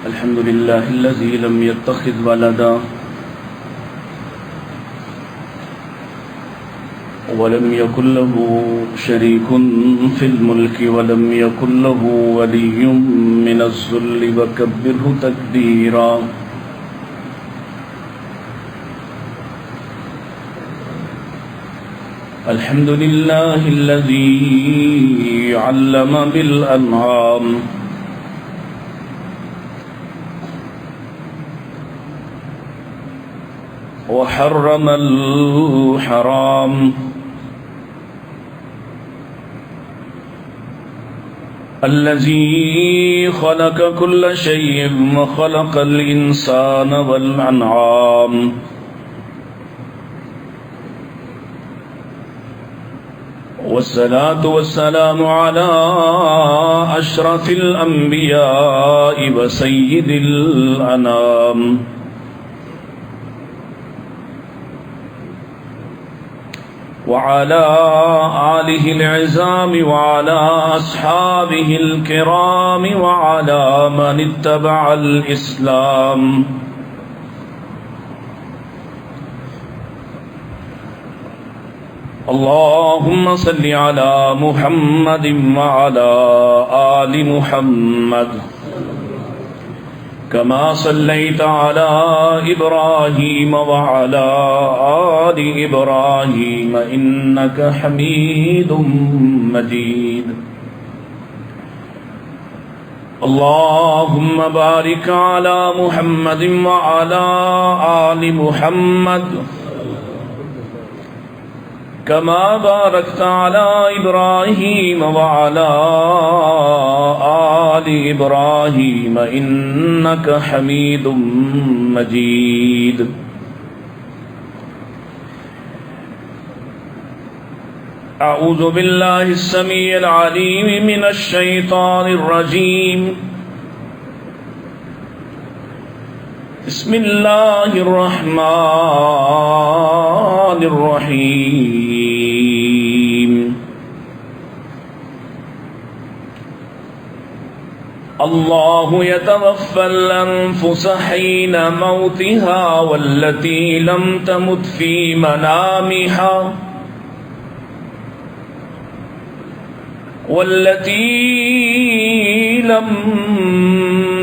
الحمد لله الذي لم يتخذ ولدا ولم يكن له شريك في الملك ولم يكن له ولي من الذل وكبره تكبيرا. الحمد لله الذي علم بالأنعام وحرم الحرام الذي خلق كل شيء وخلق الإنسان والأنعام والصلاة والسلام على أشرف الأنبياء وسيد الأنام وعلى آله العظام وعلى أصحابه الكرام وعلى من اتبع الإسلام. اللهم صل على محمد وعلى آل محمد كما صليت على إبراهيم وعلى آل إبراهيم إنك حميد مجيد. اللهم بارك على محمد وعلى آل محمد كما باركت على إبراهيم وعلى آل إبراهيم إنك حميد مجيد. أعوذ بالله السميع العليم من الشيطان الرجيم. بسم الله الرحمن الرحيم. الله يتوفى الأنفس حين موتها والتي لم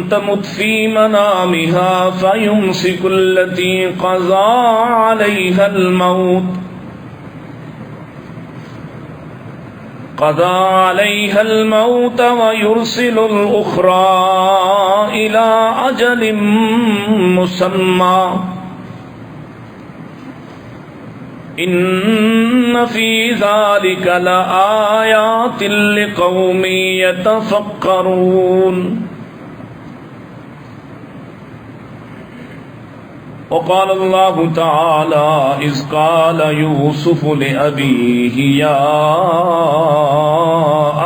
تمت في منامها فيمسك التي قضى عليها الموت ويرسل الأخرى إلى أجل مسمى. إن في ذلك لآيات لقوم يتفكرون. وقال الله تعالى إذ قال يوسف لأبيه يا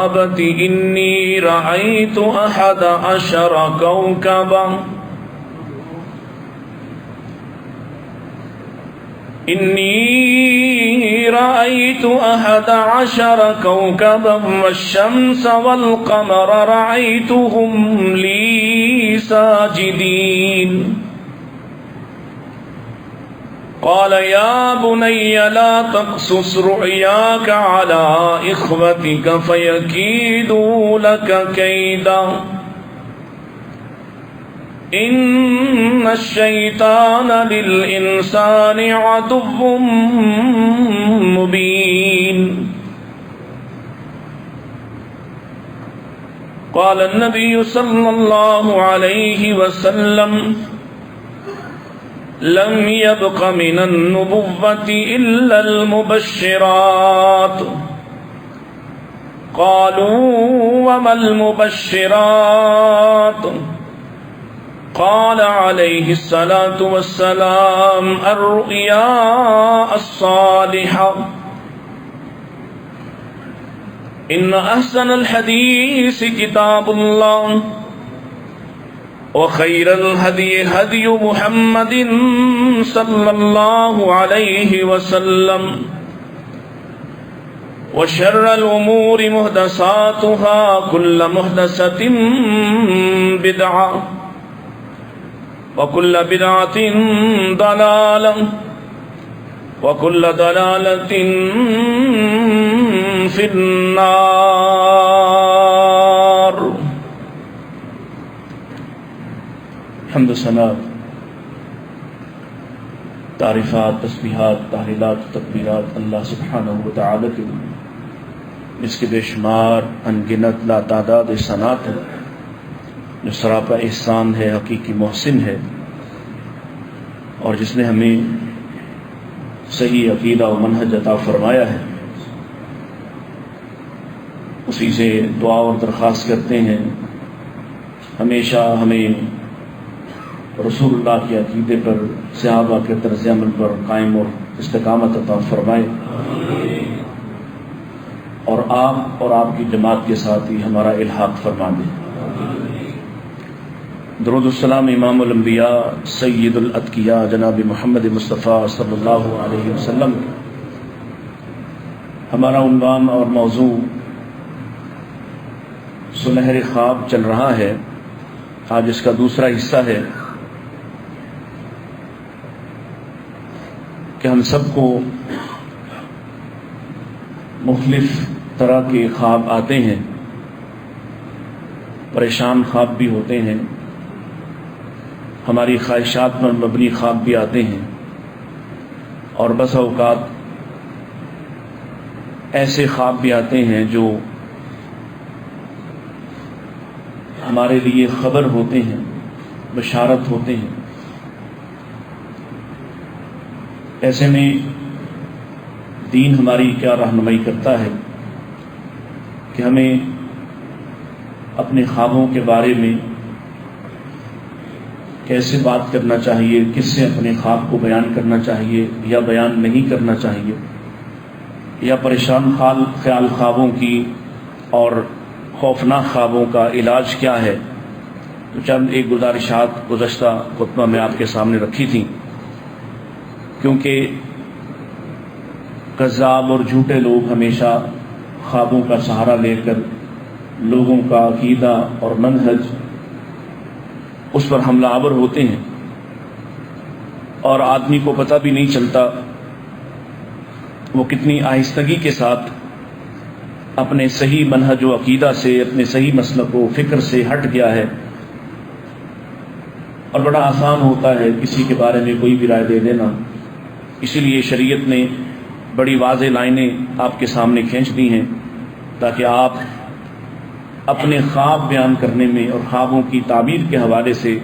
أبت إني رأيت 11 كوكبا والشمس والقمر رأيتهم لي ساجدين. قال يا بني لا تقصص رؤياك على إخوتك فيكيدوا لك كيدا إن الشيطان للإنسان عدو مبين. قال النبي صلى الله عليه وسلم لم يبق من النبوة إلا المبشرات. قالوا وما المبشرات؟ قال عليه الصلاة والسلام الرؤيا الصالحة. إن أحسن الحديث كتاب الله وخير الهدي هدي محمد صلى الله عليه وسلم وشر الأمور محدثاتها كل محدثة بدعة وكل بدعة ضلالة وكل ضلالة في النار. حمد و ثنا، تعریفات، تسبیحات، تحلیلات، تکبیرات اللہ سبحانہ و تعالی کے لیے، جس کے بے شمار انگنت لا تعداد احسانات ہیں، جو سراپا احسان ہے، حقیقی محسن ہے، اور جس نے ہمیں صحیح عقیدہ و منہج عطا فرمایا ہے. اسی سے دعا اور درخواست کرتے ہیں ہمیشہ ہمیں رسول اللہ کے عقیدے پر، صحابہ کے طرز عمل پر قائم اور استقامت عطا فرمائے، اور آپ اور آپ کی جماعت کے ساتھ ہی ہمارا الحاق فرما دے. درود السلام امام الانبیاء سید الاتقیاء جناب محمد مصطفیٰ صلی اللہ علیہ وسلم. ہمارا عنوان اور موضوع سنہرے خواب چل رہا ہے. آج اس کا دوسرا حصہ ہے کہ ہم سب کو مختلف طرح کے خواب آتے ہیں، پریشان خواب بھی ہوتے ہیں، ہماری خواہشات پر مبنی خواب بھی آتے ہیں، اور بس اوقات ایسے خواب بھی آتے ہیں جو ہمارے لیے خبر ہوتے ہیں، بشارت ہوتے ہیں. ایسے میں دین ہماری کیا رہنمائی کرتا ہے کہ ہمیں اپنے خوابوں کے بارے میں کیسے بات کرنا چاہیے، کس سے اپنے خواب کو بیان کرنا چاہیے یا بیان نہیں کرنا چاہیے، یا پریشان خیال خوابوں کی اور خوفناک خوابوں کا علاج کیا ہے. تو چند ایک گزارشات گزشتہ خطبہ میں آپ کے سامنے رکھی تھیں، کیونکہ کذاب اور جھوٹے لوگ ہمیشہ خوابوں کا سہارا لے کر لوگوں کا عقیدہ اور منہج اس پر حملہ آور ہوتے ہیں، اور آدمی کو پتہ بھی نہیں چلتا وہ کتنی آہستگی کے ساتھ اپنے صحیح منہج و عقیدہ سے، اپنے صحیح مسلک و فکر سے ہٹ گیا ہے. اور بڑا آسان ہوتا ہے کسی کے بارے میں کوئی بھی رائے دے دینا. اسی لیے شریعت نے بڑی واضح لائنیں آپ کے سامنے کھینچ دی ہیں تاکہ آپ اپنے خواب بیان کرنے میں اور خوابوں کی تعبیر کے حوالے سے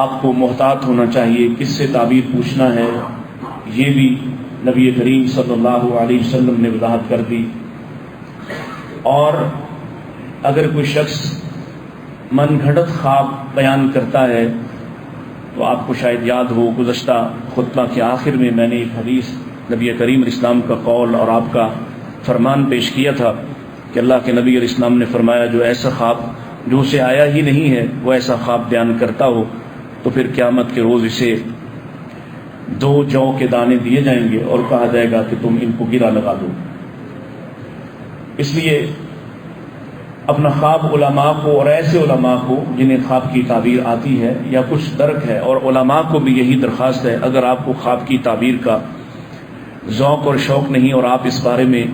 آپ کو محتاط ہونا چاہیے. کس سے تعبیر پوچھنا ہے یہ بھی نبی کریم صلی اللہ علیہ وسلم نے وضاحت کر دی. اور اگر کوئی شخص من گھڑت خواب بیان کرتا ہے تو آپ کو شاید یاد ہو گزشتہ خطبہ کے آخر میں نے ایک حدیث نبی کریم علیہ السلام کا قول اور آپ کا فرمان پیش کیا تھا کہ اللہ کے نبی علیہ السلام نے فرمایا جو ایسا خواب جو اسے آیا ہی نہیں ہے وہ ایسا خواب بیان کرتا ہو تو پھر قیامت کے روز اسے 2 جو کے دانے دیے جائیں گے اور کہا جائے گا کہ تم ان کو گرا لگا دو. اس لیے اپنا خواب علماء کو، اور ایسے علماء کو جنہیں خواب کی تعبیر آتی ہے یا کچھ درک ہے، اور علماء کو بھی یہی درخواست ہے اگر آپ کو خواب کی تعبیر کا ذوق اور شوق نہیں اور آپ اس بارے میں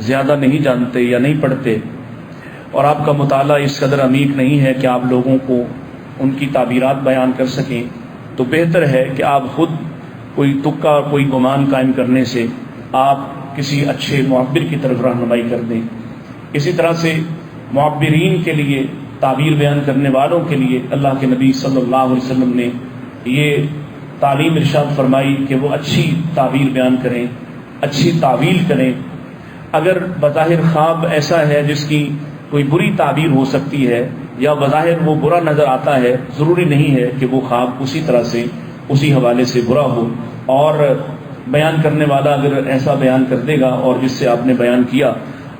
زیادہ نہیں جانتے یا نہیں پڑھتے اور آپ کا مطالعہ اس قدر عمیق نہیں ہے کہ آپ لوگوں کو ان کی تعبیرات بیان کر سکیں، تو بہتر ہے کہ آپ خود کوئی تکا، کوئی گمان قائم کرنے سے آپ کسی اچھے معبر کی طرف رہنمائی کر دیں. اسی طرح سے معبرین کے لیے، تعبیر بیان کرنے والوں کے لیے اللہ کے نبی صلی اللہ علیہ وسلم نے یہ تعلیم ارشاد فرمائی کہ وہ اچھی تعبیر بیان کریں، اچھی تعویل کریں. اگر بظاہر خواب ایسا ہے جس کی کوئی بری تعبیر ہو سکتی ہے یا بظاہر وہ برا نظر آتا ہے، ضروری نہیں ہے کہ وہ خواب اسی طرح سے، اسی حوالے سے برا ہو. اور بیان کرنے والا اگر ایسا بیان کر دے گا اور جس سے آپ نے بیان کیا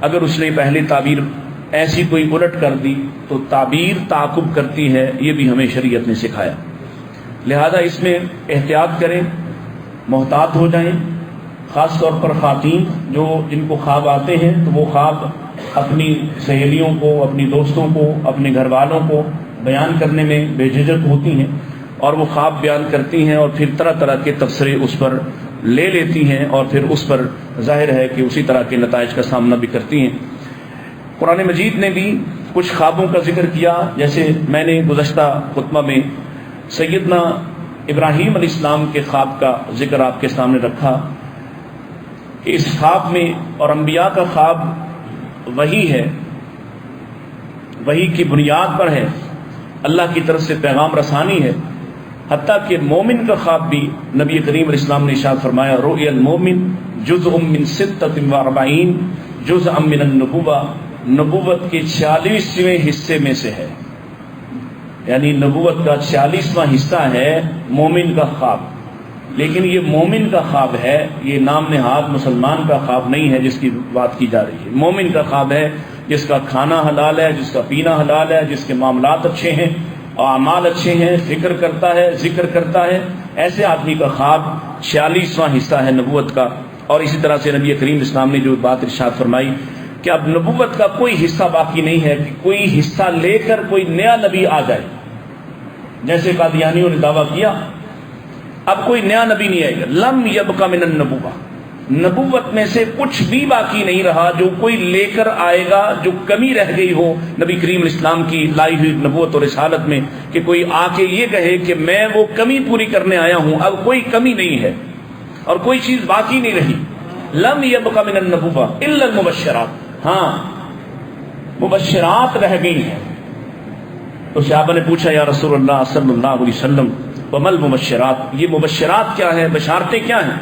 اگر اس نے پہلی تعبیر ایسی کوئی الٹ کر دی تو تعبیر تعاقب کرتی ہے، یہ بھی ہمیں شریعت نے سکھایا. لہذا اس میں احتیاط کریں، محتاط ہو جائیں. خاص طور پر خواتین جن کو خواب آتے ہیں تو وہ خواب اپنی سہیلیوں کو، اپنی دوستوں کو، اپنے گھر والوں کو بیان کرنے میں بے جھجک ہوتی ہیں اور وہ خواب بیان کرتی ہیں اور پھر طرح طرح کے تبصرے اس پر لے لیتی ہیں اور پھر اس پر ظاہر ہے کہ اسی طرح کے نتائج کا سامنا بھی کرتی ہیں۔ قرآن مجید نے بھی کچھ خوابوں کا ذکر کیا، جیسے میں نے گزشتہ خطبہ میں سیدنا ابراہیم علیہ السلام کے خواب کا ذکر آپ کے سامنے رکھا کہ اس خواب میں، اور انبیاء کا خواب وحی ہے، وحی کی بنیاد پر ہے، اللہ کی طرف سے پیغام رسانی ہے، حتیٰ کہ مومن کا خواب بھی نبی کریم علیہ السلام نے ارشاد فرمایا رؤیا المومن جزء من 46 جزء من النبوہ، نبوت کے 46ویں حصے میں سے ہے، یعنی نبوت کا 46واں حصہ ہے مومن کا خواب۔ لیکن یہ مومن کا خواب ہے، یہ نام نہاد مسلمان کا خواب نہیں ہے جس کی بات کی جا رہی ہے۔ مومن کا خواب ہے جس کا کھانا حلال ہے، جس کا پینا حلال ہے، جس کے معاملات اچھے ہیں، اعمال اچھے ہیں، فکر کرتا ہے، ذکر کرتا ہے، ایسے آدمی کا خواب 46واں حصہ ہے نبوت کا۔ اور اسی طرح سے نبی کریم اسلام نے جو بات ارشاد فرمائی کہ اب نبوت کا کوئی حصہ باقی نہیں ہے کہ کوئی حصہ لے کر کوئی نیا نبی آ جائے، جیسے قادیانیوں نے دعویٰ کیا اب کوئی نیا نبی نہیں آئے گا، لم یبق من النبوہ، نبوت میں سے کچھ بھی باقی نہیں رہا جو کوئی لے کر آئے گا، جو کمی رہ گئی ہو نبی کریم علیہ السلام کی لائی ہوئی نبوت اور رسالت میں، کہ کوئی آ کے یہ کہے کہ میں وہ کمی پوری کرنے آیا ہوں، اب کوئی کمی نہیں ہے اور کوئی چیز باقی نہیں رہی۔ لم یبق من النبوہ الا المبشرات، ہاں مبشرات رہ گئی ہیں۔ تو صحابہ نے پوچھا یا رسول اللہ صلی اللہ علیہ وسلم وما المبشرات، یہ مبشرات کیا ہے، بشارتیں کیا ہیں؟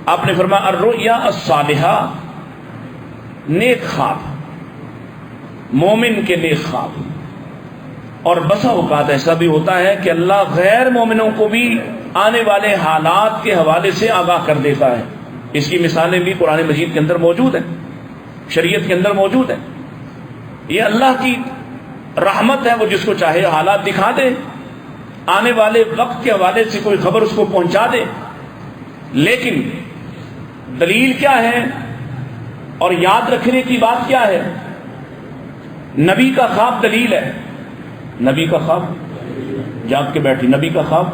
آپ نے فرمایا الرؤیا الصالحہ، نیک خواب، مومن کے نیک خواب۔ اور بسا اوقات ایسا بھی ہوتا ہے کہ اللہ غیر مومنوں کو بھی آنے والے حالات کے حوالے سے آگاہ کر دیتا ہے۔ اس کی مثالیں بھی قرآن مجید کے اندر موجود ہیں، شریعت کے اندر موجود ہیں۔ یہ اللہ کی رحمت ہے، وہ جس کو چاہے حالات دکھا دے، آنے والے وقت کے حوالے سے کوئی خبر اس کو پہنچا دے۔ لیکن دلیل کیا ہے اور یاد رکھنے کی بات کیا ہے؟ نبی کا خواب دلیل ہے، نبی کا خواب جاگ کے بیٹھی، نبی کا خواب،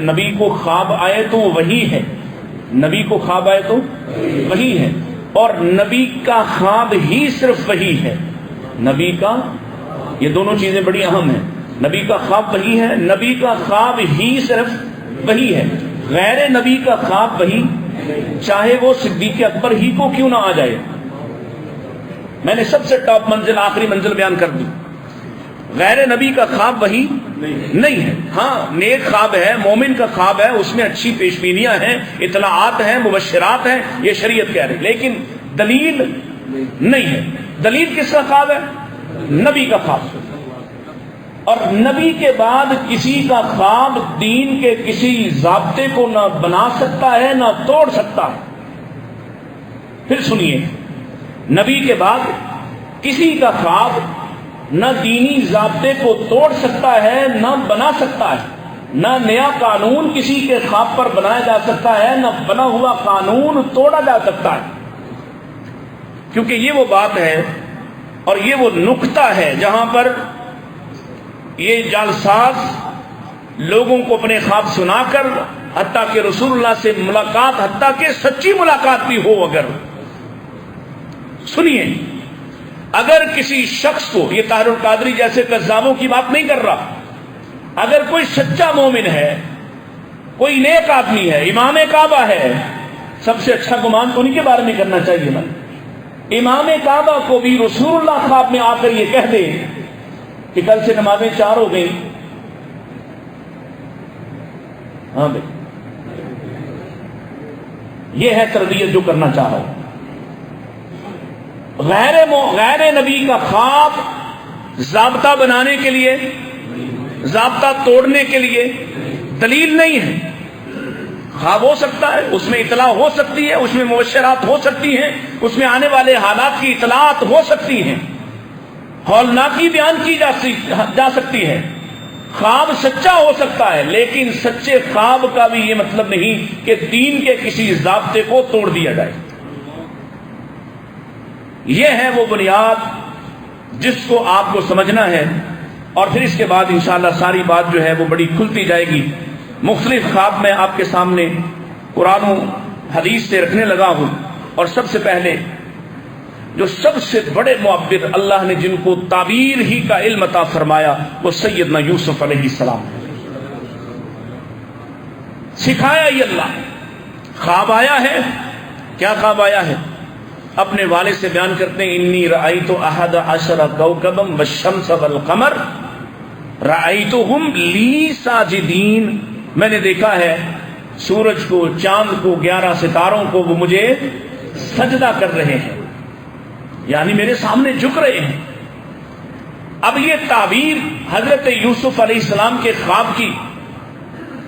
نبی کو خواب آئے تو وہی ہے، نبی کو خواب آئے تو وہی ہے، اور نبی کا خواب ہی صرف وہی ہے۔ نبی کا، یہ دونوں چیزیں بڑی اہم ہیں، نبی کا خواب وہی ہے، نبی کا خواب ہی صرف وہی ہے، غیر نبی کا خواب وہی، چاہے وہ صدیق اکبر ہی کو کیوں نہ آ جائے۔ میں نے سب سے ٹاپ منزل، آخری منزل بیان کر دی، غیر نبی کا خواب وہی نہیں ہے۔ ہاں نیک خواب ہے، مومن کا خواب ہے، اس میں اچھی پیشبینیاں ہیں، اطلاعات ہیں، مبشرات ہیں، یہ شریعت کہہ رہی، لیکن دلیل نہیں ہے۔ دلیل کس کا خواب ہے؟ نبی کا خواب۔ اور نبی کے بعد کسی کا خواب دین کے کسی ضابطے کو نہ بنا سکتا ہے نہ توڑ سکتا ہے۔ پھر سنیے، نبی کے بعد کسی کا خواب نہ دینی ضابطے کو توڑ سکتا ہے نہ بنا سکتا ہے، نہ نیا قانون کسی کے خواب پر بنایا جا سکتا ہے، نہ بنا ہوا قانون توڑا جا سکتا ہے۔ کیونکہ یہ وہ بات ہے اور یہ وہ نقطہ ہے جہاں پر یہ جعلساز لوگوں کو اپنے خواب سنا کر، حتیٰ کہ رسول اللہ سے ملاقات، حتیٰ کہ سچی ملاقات بھی ہو، اگر سنیے، اگر کسی شخص کو، یہ طاہر القادری جیسے کذابوں کی بات نہیں کر رہا، اگر کوئی سچا مومن ہے، کوئی نیک آدمی ہے، امام کعبہ ہے، سب سے اچھا گمان تو انہیں کے بارے میں کرنا چاہیے نا۔ امام کعبہ کو بھی رسول اللہ خواب میں آ کر یہ کہہ دے کہ کل سے نمازیں 4 ہو گئی، ہاں بھائی، یہ ہے تربیت جو کرنا چاہ رہا ہوں۔ غیر نبی کا خواب ضابطہ بنانے کے لیے، ضابطہ توڑنے کے لیے دلیل نہیں ہے۔ خواب ہو سکتا ہے، اس میں اطلاع ہو سکتی ہے، اس میں مبشرات ہو سکتی ہیں، اس میں آنے والے حالات کی اطلاعات ہو سکتی ہیں، ہولناکی بیان کی جا سکتی ہے، خواب سچا ہو سکتا ہے، لیکن سچے خواب کا بھی یہ مطلب نہیں کہ دین کے کسی ضابطے کو توڑ دیا جائے۔ یہ ہے وہ بنیاد جس کو آپ کو سمجھنا ہے اور پھر اس کے بعد انشاءاللہ ساری بات جو ہے وہ بڑی کھلتی جائے گی. مختلف خواب میں آپ کے سامنے قرآن و حدیث سے رکھنے لگا ہوں. اور سب سے پہلے جو سب سے بڑے معبر اللہ نے جن کو تعبیر ہی کا علم عطا فرمایا وہ سیدنا یوسف علیہ السلام. سکھایا یہ اللہ. خواب آیا ہے. کیا خواب آیا ہے؟ اپنے والد سے بیان کرتے ہیں انی رأیت احد عشر کوكبا والشمس والقمر رأیتهم لی ساجدین. میں نے دیکھا ہے سورج کو، چاند کو، 11 ستاروں کو، وہ مجھے سجدہ کر رہے ہیں، یعنی میرے سامنے جھک رہے ہیں. اب یہ تعبیر حضرت یوسف علیہ السلام کے خواب کی.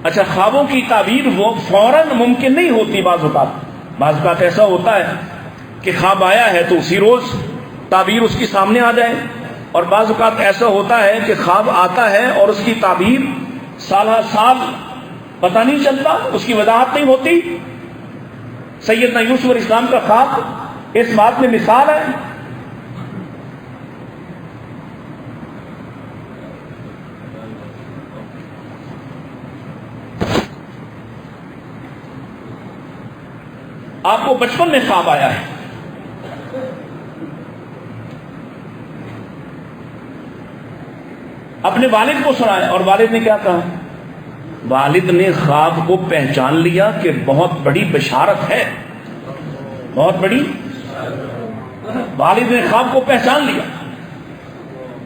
اچھا، خوابوں کی تعبیر وہ فوراً ممکن نہیں ہوتی. بعض اوقات ایسا ہوتا ہے کہ خواب آیا ہے تو اسی روز تعبیر اس کی سامنے آ جائے، اور بعض اوقات ایسا ہوتا ہے کہ خواب آتا ہے اور اس کی تعبیر سالہ سال پتہ نہیں چلتا، اس کی وضاحت نہیں ہوتی. سیدنا یوسف علیہ السلام کا خواب اس بات میں مثال ہے. آپ کو بچپن میں خواب آیا ہے، اپنے والد کو سنایا، اور والد نے کیا کہا؟ والد نے خواب کو پہچان لیا کہ بہت بڑی بشارت ہے، بہت بڑی. والد نے خواب کو پہچان لیا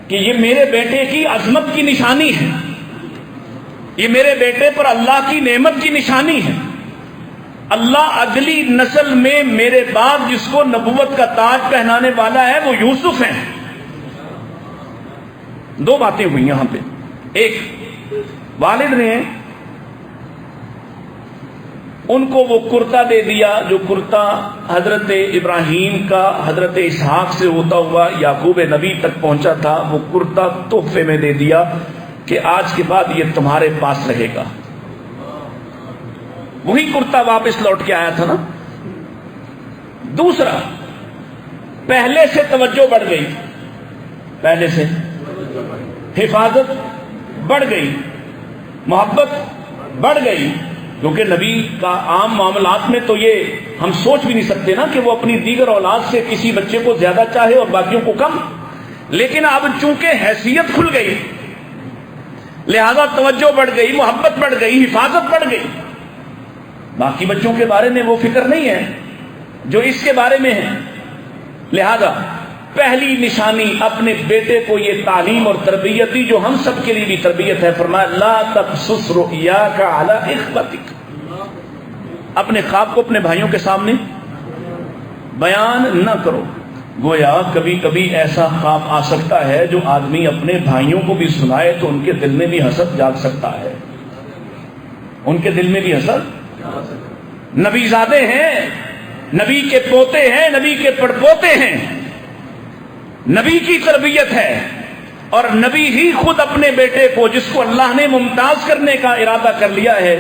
کہ یہ میرے بیٹے کی عظمت کی نشانی ہے، یہ میرے بیٹے پر اللہ کی نعمت کی نشانی ہے. اللہ اگلی نسل میں میرے بعد جس کو نبوت کا تاج پہنانے والا ہے وہ یوسف ہیں. دو باتیں ہوئی یہاں پہ. ایک، والد نے ان کو وہ کرتا دے دیا جو کرتا حضرت ابراہیم کا حضرت اسحاق سے ہوتا ہوا یعقوب نبی تک پہنچا تھا. وہ کرتا تحفے میں دے دیا کہ آج کے بعد یہ تمہارے پاس رہے گا. وہی کرتا واپس لوٹ کے آیا تھا نا. دوسرا، پہلے سے توجہ بڑھ گئی، پہلے سے حفاظت بڑھ گئی، محبت بڑھ گئی. کیونکہ نبی کا عام معاملات میں تو یہ ہم سوچ بھی نہیں سکتے نا کہ وہ اپنی دیگر اولاد سے کسی بچے کو زیادہ چاہے اور باقیوں کو کم. لیکن اب چونکہ حیثیت کھل گئی لہذا توجہ بڑھ گئی، محبت بڑھ گئی، حفاظت بڑھ گئی. باقی بچوں کے بارے میں وہ فکر نہیں ہے جو اس کے بارے میں ہے. لہذا پہلی نشانی اپنے بیٹے کو یہ تعلیم اور تربیت دی جو ہم سب کے لیے بھی تربیت ہے. فرمایا لا تقصص رؤیاک علی اخوتک. اپنے خواب کو اپنے بھائیوں کے سامنے بیان نہ کرو. گویا کبھی کبھی ایسا خواب آ سکتا ہے جو آدمی اپنے بھائیوں کو بھی سنائے تو ان کے دل میں بھی حسد جاگ سکتا ہے، ان کے دل میں بھی حسد. نبی زادے ہیں، نبی کے پوتے ہیں، نبی کے پڑپوتے ہیں، نبی کی تربیت ہے. اور نبی ہی خود اپنے بیٹے کو جس کو اللہ نے ممتاز کرنے کا ارادہ کر لیا ہے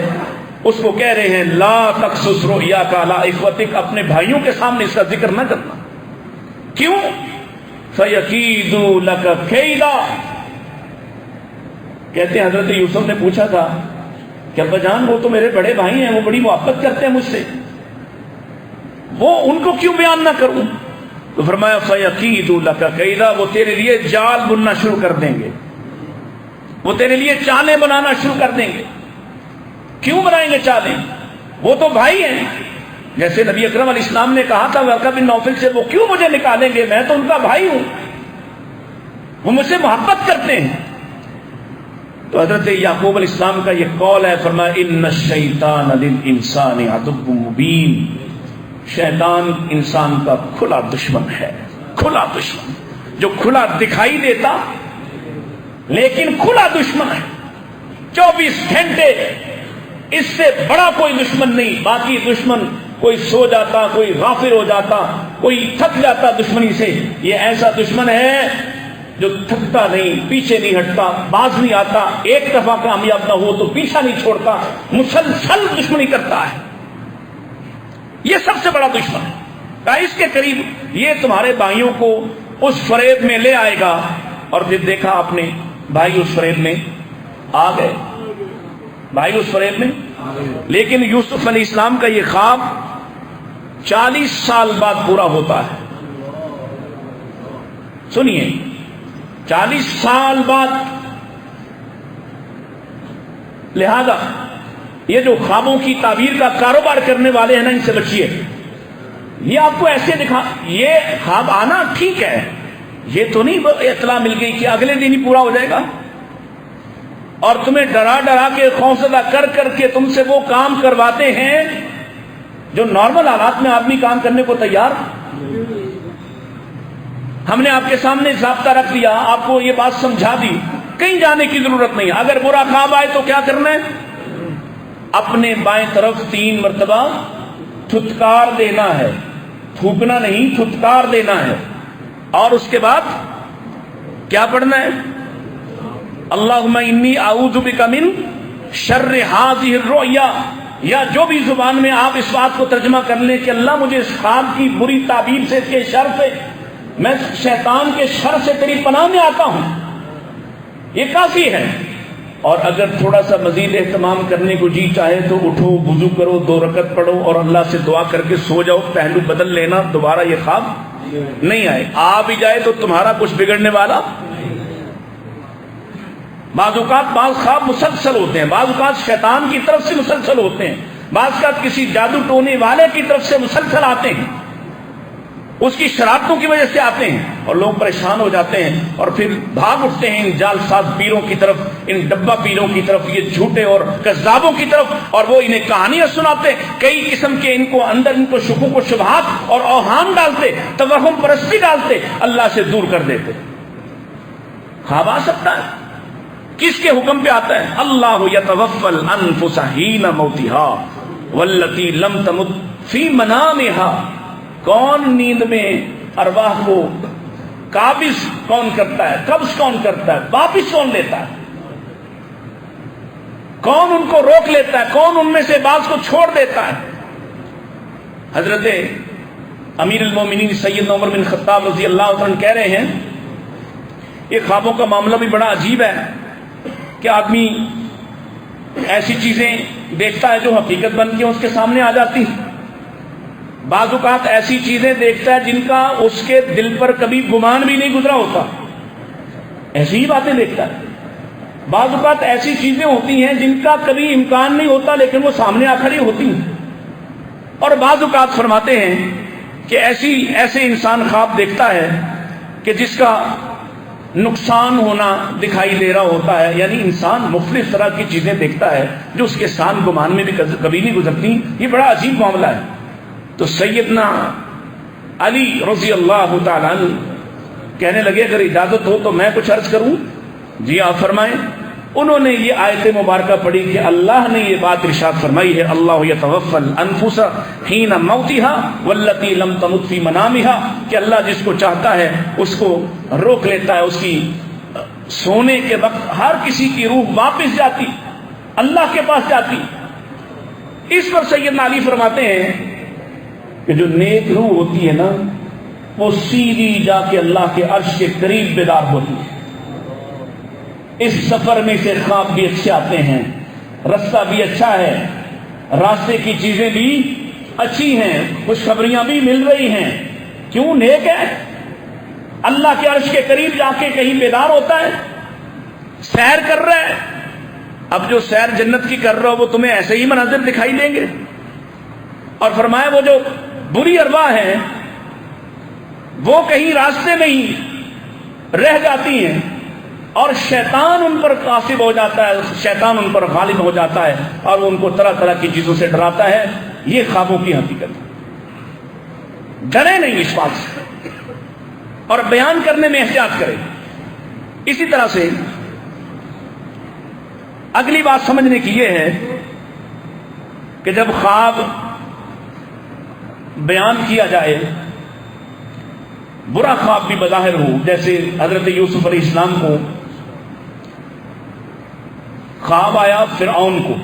اس کو کہہ رہے ہیں لا تقصص رؤیاک علی اخوتک. اپنے بھائیوں کے سامنے اس کا ذکر نہ کرنا. کیوں؟ فَيَكِيدُوا لَكَ كَيْدًا. کہتے ہیں حضرت یوسف نے پوچھا تھا کہ ابا جان وہ تو میرے بڑے بھائی ہیں، وہ بڑی محبت کرتے ہیں مجھ سے، وہ ان کو کیوں بیان نہ کروں؟ تو فرمایا فَيَكِيدُوا لَكَ كَيْدًا. وہ تیرے لیے جال بننا شروع کر دیں گے، وہ تیرے لیے چالیں بنانا شروع کر دیں گے. کیوں بنائیں گے چالیں؟ وہ تو بھائی ہیں. جیسے نبی اکرم علیہ السلام نے کہا تھا ورقہ بن نوفل سے وہ کیوں مجھے نکالیں گے، میں تو ان کا بھائی ہوں، وہ مجھ سے محبت کرتے ہیں. تو حضرت یعقوب علیہ السلام کا یہ قول ہے، فرمایا ان الشیطان للانسان عدو مبین. شیطان انسان کا کھلا دشمن ہے، کھلا دشمن جو کھلا دکھائی دیتا لیکن کھلا دشمن ہے. 24 گھنٹے اس سے بڑا کوئی دشمن نہیں. باقی دشمن کوئی سو جاتا، کوئی غافل ہو جاتا، کوئی تھک جاتا دشمنی سے. یہ ایسا دشمن ہے جو تھکتا نہیں، پیچھے نہیں ہٹتا، باز نہیں آتا، ایک دفعہ کامیاب نہ ہو تو پیچھا نہیں چھوڑتا، مسلسل دشمنی کرتا ہے. یہ سب سے بڑا دشمن ہے. اس کے قریب یہ تمہارے بھائیوں کو اس فریب میں لے آئے گا. اور پھر دیکھا آپ نے بھائی اس فریب میں آ گئے، بھائی اس فریب میں. لیکن یوسف علیہ السلام کا یہ خواب 40 سال بعد پورا ہوتا ہے. سنیے، 40 سال بعد. لہذا یہ جو خوابوں کی تعبیر کا کاروبار کرنے والے ہیں نا، ان سے بچیے. یہ آپ کو ایسے دکھا، یہ خواب آنا ٹھیک ہے، یہ تو نہیں اطلاع مل گئی کہ اگلے دن ہی پورا ہو جائے گا، اور تمہیں ڈرا ڈرا کے خوفزدہ کر کر کے تم سے وہ کام کرواتے ہیں جو نارمل حالات میں آدمی کام کرنے کو تیار. ہم نے آپ کے سامنے ضابطہ رکھ دیا، آپ کو یہ بات سمجھا دی، کہیں جانے کی ضرورت نہیں. اگر برا خواب آئے تو کیا کرنا ہے؟ اپنے بائیں طرف 3 مرتبہ تھتکار دینا ہے، تھوکنا نہیں، تھتکار دینا ہے. اور اس کے بعد کیا پڑھنا ہے؟ اللہم انی اعوذ بک من شر ہذہ الرؤیا. یا جو بھی زبان میں آپ اس بات کو ترجمہ کر لیں کہ اللہ مجھے اس خواب کی بری تعبیر سے، اس کے شر سے، میں شیطان کے شر سے تیری پناہ میں آتا ہوں، یہ کافی ہے. اور اگر تھوڑا سا مزید اہتمام کرنے کو جی چاہے تو اٹھو، وضو کرو، 2 رکعت پڑھو اور اللہ سے دعا کر کے سو جاؤ، پہلو بدل لینا، دوبارہ یہ خواب نہیں آئے. آ بھی جائے تو تمہارا کچھ بگڑنے والا. بعض اوقات بعض خواب مسلسل ہوتے ہیں، بعض اوقات شیطان کی طرف سے مسلسل ہوتے ہیں، بعض اوقات کسی جادو ٹونے والے کی طرف سے مسلسل آتے ہیں، اس کی شرارتوں کی وجہ سے آتے ہیں، اور لوگ پریشان ہو جاتے ہیں اور پھر بھاگ اٹھتے ہیں ان جال ساز پیروں کی طرف، ان ڈبہ پیروں کی طرف، یہ جھوٹے اور کذابوں کی طرف، اور وہ انہیں کہانیاں سناتے، کئی قسم کے ان کو اندر ان کو شکوک و شبہات اور اوہام ڈالتے، توہم پرستی ڈالتے، اللہ سے دور کر دیتے. خواب آ سکتا ہے، کس کے حکم پہ آتا ہے؟ اللہ یتوفی الانفس حین موتها والتی لم تمت فی منامها. کون نیند میں ارواح کو قابض کون کرتا ہے، قبض کون کرتا ہے، واپس کون لیتا ہے، کون ان کو روک لیتا ہے، کون ان میں سے بعض کو چھوڑ دیتا ہے؟ حضرت امیر المومنین سیدنا عمر بن خطاب رضی اللہ عنہ کہہ رہے ہیں، یہ خوابوں کا معاملہ بھی بڑا عجیب ہے کہ آدمی ایسی چیزیں دیکھتا ہے جو حقیقت بن کے اس کے سامنے آ جاتی ہیں. بعض اوقات ایسی چیزیں دیکھتا ہے جن کا اس کے دل پر کبھی گمان بھی نہیں گزرا ہوتا، ایسی ہی باتیں دیکھتا ہے. بعض اوقات ایسی چیزیں ہوتی ہیں جن کا کبھی امکان نہیں ہوتا لیکن وہ سامنے آ کر ہی ہوتی ہیں. اور بعض اوقات فرماتے ہیں کہ ایسے انسان خواب دیکھتا ہے کہ جس کا نقصان ہونا دکھائی دے رہا ہوتا ہے، یعنی انسان مختلف طرح کی چیزیں دیکھتا ہے جو اس کے سان گمان میں بھی کبھی نہیں گزرتی. یہ بڑا عجیب معاملہ ہے. تو سیدنا علی رضی اللہ تعالیٰ عنہ کہنے لگے اگر اجازت ہو تو میں کچھ عرض کروں. جی آپ فرمائیں. انہوں نے یہ آیت مبارکہ پڑھی کہ اللہ نے یہ بات ارشاد فرمائی ہے، اللہ یتوفی الانفس حین موتها والتی لم تمت فی منامها، کہ اللہ جس کو چاہتا ہے اس کو روک لیتا ہے، اس کی سونے کے وقت ہر کسی کی روح واپس جاتی، اللہ کے پاس جاتی. اس پر سیدنا علی فرماتے ہیں کہ جو نیک روح ہوتی ہے نا، وہ سیدھی جا کے اللہ کے عرش کے قریب بیدار ہوتی ہے. اس سفر میں سے خواب بھی اچھے آتے ہیں، رستہ بھی اچھا ہے، راستے کی چیزیں بھی اچھی ہیں، خوشخبریاں بھی مل رہی ہیں. کیوں؟ نیک ہے، اللہ کے عرش کے قریب جا کے کہیں بیدار ہوتا ہے، سیر کر رہا ہے. اب جو سیر جنت کی کر رہا ہو وہ تمہیں ایسے ہی مناظر دکھائی دیں گے. اور فرمایا وہ جو بری ارواح ہیں وہ کہیں راستے میں ہی رہ جاتی ہیں اور شیطان ان پر قاصب ہو جاتا ہے، شیطان ان پر غالب ہو جاتا ہے اور وہ ان کو طرح طرح کی چیزوں سے ڈراتا ہے. یہ خوابوں کی حقیقت ہے. ڈرے نہیں اس بات سے اور بیان کرنے میں احتیاط کریں. اسی طرح سے اگلی بات سمجھنے کی یہ ہے کہ جب خواب بیان کیا جائے، برا خواب بھی بظاہر ہو، جیسے حضرت یوسف علیہ السلام کو خواب آیا فرعون کو،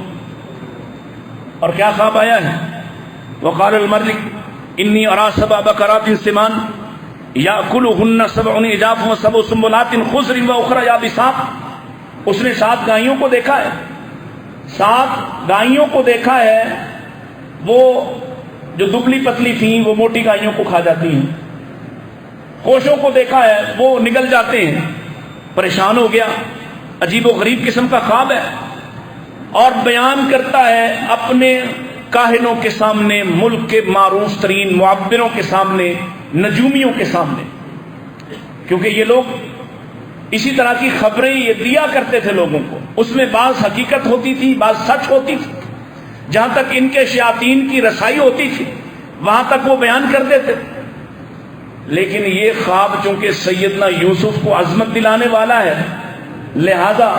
اور کیا خواب آیا ہے؟ وقال الملك انی ارى سبع بقرات سمان یاکلهن سبع عجاف وسبع سنبلات خضر واخرى یابسات اس نے 7 گائیوں کو دیکھا ہے، 7 گائیوں کو دیکھا ہے، وہ جو دبلی پتلی تھیں وہ موٹی گائیوں کو کھا جاتی ہیں، خوشوں کو دیکھا ہے وہ نگل جاتے ہیں۔ پریشان ہو گیا، عجیب و غریب قسم کا خواب ہے، اور بیان کرتا ہے اپنے کاہنوں کے سامنے، ملک کے معروف ترین معبروں کے سامنے، نجومیوں کے سامنے، کیونکہ یہ لوگ اسی طرح کی خبریں یہ دیا کرتے تھے لوگوں کو، اس میں بعض حقیقت ہوتی تھی، بعض سچ ہوتی تھی، جہاں تک ان کے شیاطین کی رسائی ہوتی تھی وہاں تک وہ بیان کرتے تھے۔ لیکن یہ خواب چونکہ سیدنا یوسف کو عظمت دلانے والا ہے، لہذا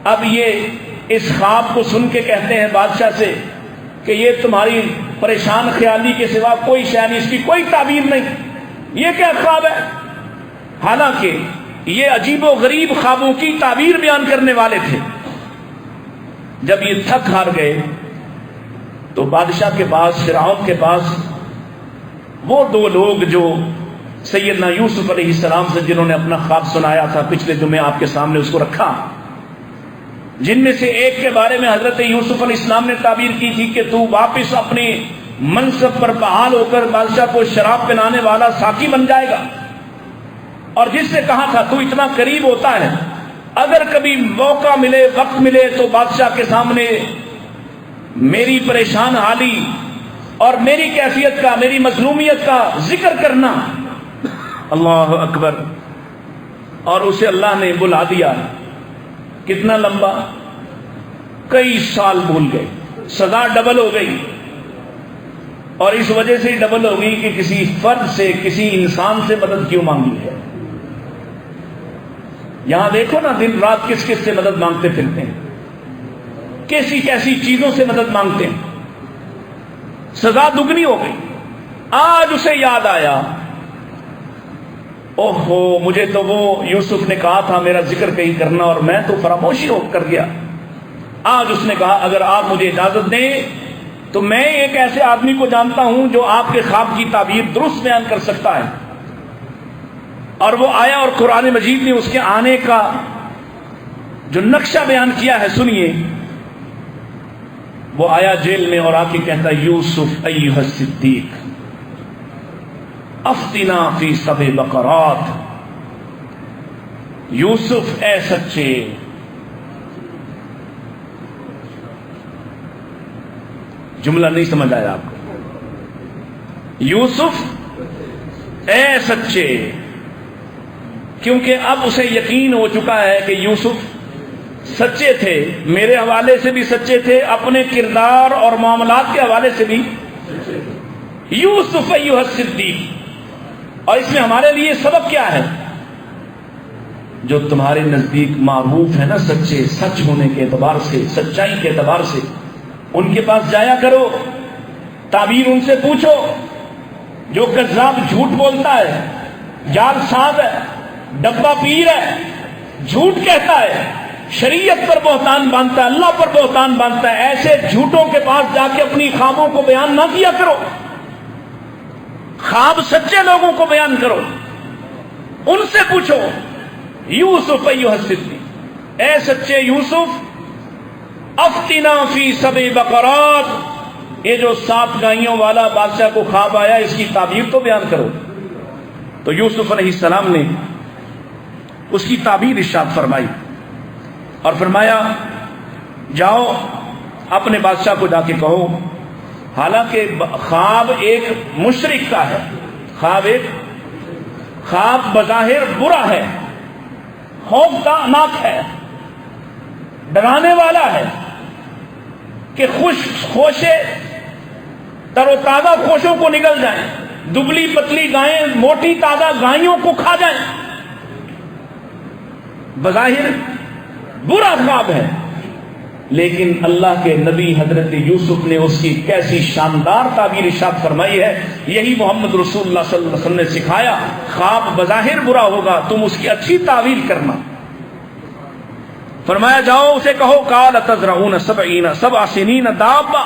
اب یہ اس خواب کو سن کے کہتے ہیں بادشاہ سے کہ یہ تمہاری پریشان خیالی کے سوا کوئی شے نہیں، اس کی کوئی تعبیر نہیں، یہ کیا خواب ہے؟ حالانکہ یہ عجیب و غریب خوابوں کی تعبیر بیان کرنے والے تھے۔ جب یہ تھک ہار گئے تو بادشاہ کے پاس، فرعون کے پاس، وہ 2 لوگ جو سیدنا یوسف علیہ السلام سے جنہوں نے اپنا خواب سنایا تھا، پچھلے جمعے آپ کے سامنے اس کو رکھا، جن میں سے ایک کے بارے میں حضرت یوسف علیہ السلام نے تعبیر کی تھی کہ تو واپس اپنے منصب پر بحال ہو کر بادشاہ کو شراب پلانے والا ساقی بن جائے گا، اور جس نے کہا تھا تو اتنا قریب ہوتا ہے، اگر کبھی موقع ملے، وقت ملے تو بادشاہ کے سامنے میری پریشان حالی اور میری کیفیت کا، میری مظلومیت کا ذکر کرنا۔ اللہ اکبر۔ اور اسے اللہ نے بلا دیا۔ کتنا لمبا؟ کئی سال بھول گئے، سزا ڈبل ہو گئی، اور اس وجہ سے ڈبل ہو گئی کہ کسی فرد سے، کسی انسان سے مدد کیوں مانگی ہے۔ یہاں دیکھو نا، دن رات کس کس سے مدد مانگتے پھرتے ہیں، کیسی کیسی چیزوں سے مدد مانگتے ہیں، سزا دگنی ہو گئی۔ آج اسے یاد آیا، اوہو مجھے تو وہ یوسف نے کہا تھا میرا ذکر کہیں کرنا، اور میں تو فراموشی ہو کر گیا۔ آج اس نے کہا اگر آپ مجھے اجازت دیں تو میں ایک ایسے آدمی کو جانتا ہوں جو آپ کے خواب کی تعبیر درست بیان کر سکتا ہے۔ اور وہ آیا، اور قرآن مجید نے اس کے آنے کا جو نقشہ بیان کیا ہے سنیے۔ وہ آیا جیل میں اور آ کے کہتا یوسف ایھا الصدیق افتنا فی سبع بقرات، یوسف اے سچے، جملہ نہیں سمجھ آیا آپ کو؟ یوسف اے سچے، کیونکہ اب اسے یقین ہو چکا ہے کہ یوسف سچے تھے، میرے حوالے سے بھی سچے تھے، اپنے کردار اور معاملات کے حوالے سے بھی۔ یوسف ایھا الصدیق، اور اس میں ہمارے لیے سبق کیا ہے؟ جو تمہارے نزدیک معروف ہے نا سچے، سچ ہونے کے اعتبار سے، سچائی کے اعتبار سے، ان کے پاس جایا کرو، تعبیر ان سے پوچھو۔ جو کذاب جھوٹ بولتا ہے، جعل ساز ہے، ڈبہ پیر ہے، جھوٹ کہتا ہے، شریعت پر بہتان باندھتا ہے، اللہ پر بہتان باندھتا ہے، ایسے جھوٹوں کے پاس جا کے اپنی خوابوں کو بیان نہ کیا کرو۔ خواب سچے لوگوں کو بیان کرو، ان سے پوچھو۔ یوسف ایھا الصدیق، اے سچے یوسف، افتنا فی سبع بقرات، یہ جو 7 گائیوں والا بادشاہ کو خواب آیا اس کی تعبیر تو بیان کرو۔ تو یوسف علیہ السلام نے اس کی تعبیر ارشاد فرمائی اور فرمایا جاؤ اپنے بادشاہ کو جا کے کہو، حالانکہ خواب ایک مشرک کا ہے، خواب بظاہر برا ہے، خوفناک ہے، ڈرانے والا ہے کہ خوشے تر و تازہ خوشوں کو نگل جائیں، دبلی پتلی گائیں موٹی تازہ گائیوں کو کھا جائیں۔ بظاہر برا خواب ہے، لیکن اللہ کے نبی حضرت یوسف نے اس کی کیسی شاندار تعبیر ارشاد فرمائی ہے۔ یہی محمد رسول اللہ صلی اللہ علیہ وسلم نے سکھایا، خواب بظاہر برا ہوگا، تم اس کی اچھی تعبیر کرنا۔ فرمایا جاؤ اسے کہو قال تزرعون سبع سنین دابا،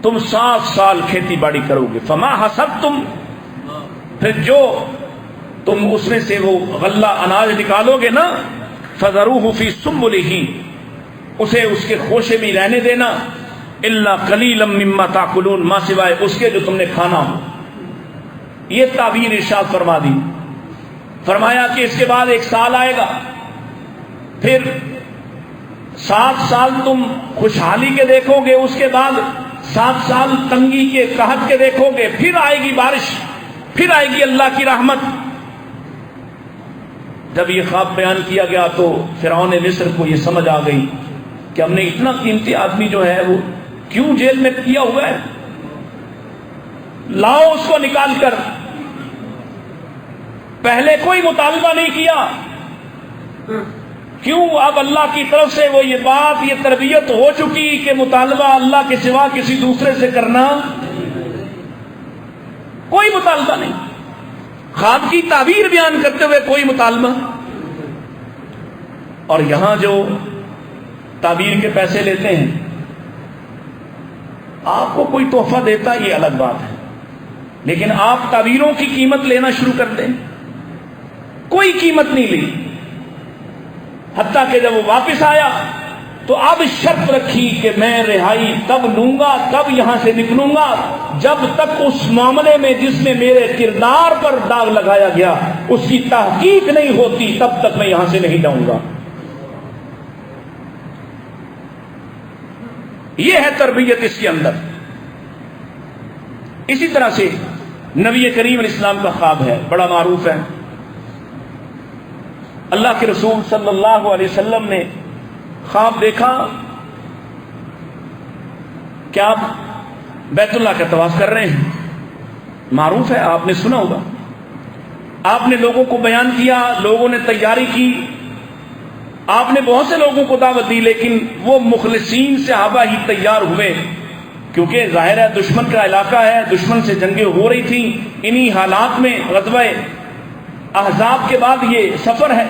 تم 7 سال کھیتی باڑی کرو گے، فما حصدتم، پھر جو تم اس میں سے وہ غلہ اناج نکالو گے نا، فذروہ فی سنبلہ، اسے اس کے خوشے میں رہنے دینا، الا قلیلا مما تاکلون، ما سوائے اس کے جو تم نے کھانا ہو۔ یہ تعبیر ارشاد فرما دی۔ فرمایا کہ اس کے بعد 1 سال آئے گا، پھر 7 سال تم خوشحالی کے دیکھو گے، اس کے بعد 7 سال تنگی کے قحط کے دیکھو گے، پھر آئے گی بارش، پھر آئے گی اللہ کی رحمت۔ جب یہ خواب بیان کیا گیا تو فرعون مصر کو یہ سمجھ آ گئی کہ ہم نے اتنا قیمتی آدمی جو ہے وہ کیوں جیل میں کیا ہوا ہے، لاؤ اس کو نکال کر۔ پہلے کوئی مطالبہ نہیں کیا، کیوں اب اللہ کی طرف سے وہ یہ بات، یہ تربیت ہو چکی کہ مطالبہ اللہ کے سوا کسی دوسرے سے کرنا، کوئی مطالبہ نہیں، خواب کی تعبیر بیان کرتے ہوئے کوئی مطالبہ۔ اور یہاں جو تعبیر کے پیسے لیتے ہیں، آپ کو کوئی تحفہ دیتا یہ الگ بات ہے، لیکن آپ تعبیروں کی قیمت لینا شروع کر دیں، کوئی قیمت نہیں لی، حتیٰ کہ جب وہ واپس آیا تو اب شرط رکھی کہ میں رہائی تب لوں گا، تب یہاں سے نکلوں گا جب تک اس معاملے میں جس میں میرے کردار پر داغ لگایا گیا اس کی تحقیق نہیں ہوتی، تب تک میں یہاں سے نہیں جاؤں گا۔ یہ ہے تربیت اس کے اندر۔ اسی طرح سے نبی کریم علیہ السلام کا خواب ہے، بڑا معروف ہے۔ اللہ کے رسول صلی اللہ علیہ وسلم نے خواب دیکھا کہ آپ بیت اللہ کا طواف کر رہے ہیں، معروف ہے، آپ نے سنا ہوگا۔ آپ نے لوگوں کو بیان کیا، لوگوں نے تیاری کی، آپ نے بہت سے لوگوں کو دعوت دی، لیکن وہ مخلصین صحابہ ہی تیار ہوئے، کیونکہ ظاہر ہے دشمن کا علاقہ ہے، دشمن سے جنگیں ہو رہی تھیں۔ انہی حالات میں غزوہ احزاب کے بعد یہ سفر ہے،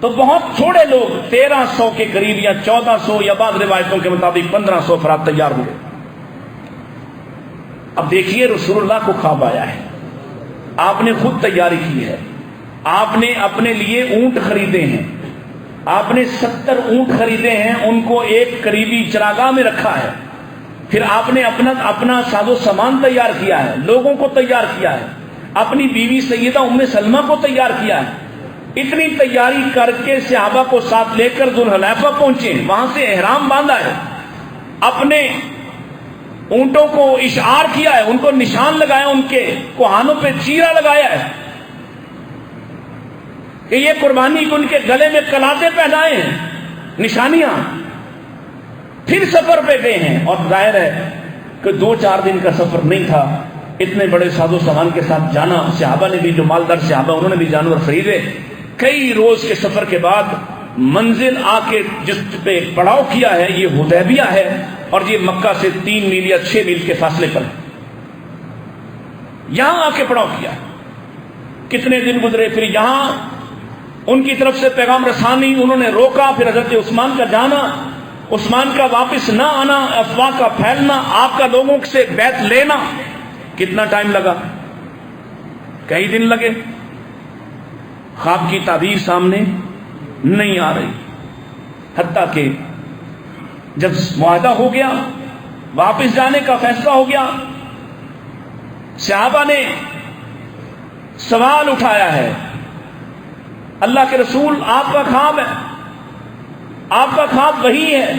تو بہت تھوڑے لوگ 1300 کے قریب یا 1400 یا بعض روایتوں کے مطابق 1500 افراد تیار ہوئے۔ اب دیکھیے رسول اللہ کو خواب آیا ہے، آپ نے خود تیاری کی ہے، آپ نے اپنے لیے اونٹ خریدے ہیں، آپ نے 70 اونٹ خریدے ہیں، ان کو ایک قریبی چراگاہ میں رکھا ہے، پھر آپ نے اپنا ساز و سامان تیار کیا ہے، لوگوں کو تیار کیا ہے، اپنی بیوی سیدہ ام سلمہ کو تیار کیا ہے۔ اتنی تیاری کر کے صحابہ کو ساتھ لے کر ذوالحلیفہ پہنچے، وہاں سے احرام باندھا ہے، اپنے اونٹوں کو اشعار کیا ہے، ان کو نشان لگایا، ان کے کوہانوں پہ چیرا لگایا ہے کہ یہ قربانی کو، ان کے گلے میں کلاتے پہنائے ہیں، نشانیاں۔ پھر سفر پہ گئے ہیں، اور ظاہر ہے کہ 2-4 دن کا سفر نہیں تھا، اتنے بڑے ساز و سامان کے ساتھ جانا، صحابہ نے بھی، جو مالدار صحابہ انہوں نے بھی جانور خریدے۔ کئی روز کے سفر کے بعد منزل آ کے جس پہ پڑاؤ کیا ہے یہ حدیبیہ ہے، اور یہ مکہ سے 3 میل یا 6 میل کے فاصلے پر ہے، یہاں آ کے پڑاؤ کیا۔ کتنے دن گزرے، پھر یہاں ان کی طرف سے پیغام رسانی، انہوں نے روکا، پھر حضرت عثمان کا جانا، عثمان کا واپس نہ آنا، افواہ کا پھیلنا، آپ کا لوگوں سے بیعت لینا، کتنا ٹائم لگا، کئی دن لگے، خواب کی تعبیر سامنے نہیں آ رہی، حتیٰ کہ جب معاہدہ ہو گیا، واپس جانے کا فیصلہ ہو گیا، صحابہ نے سوال اٹھایا ہے، اللہ کے رسول آپ کا خواب ہے، آپ کا خواب وہی ہے،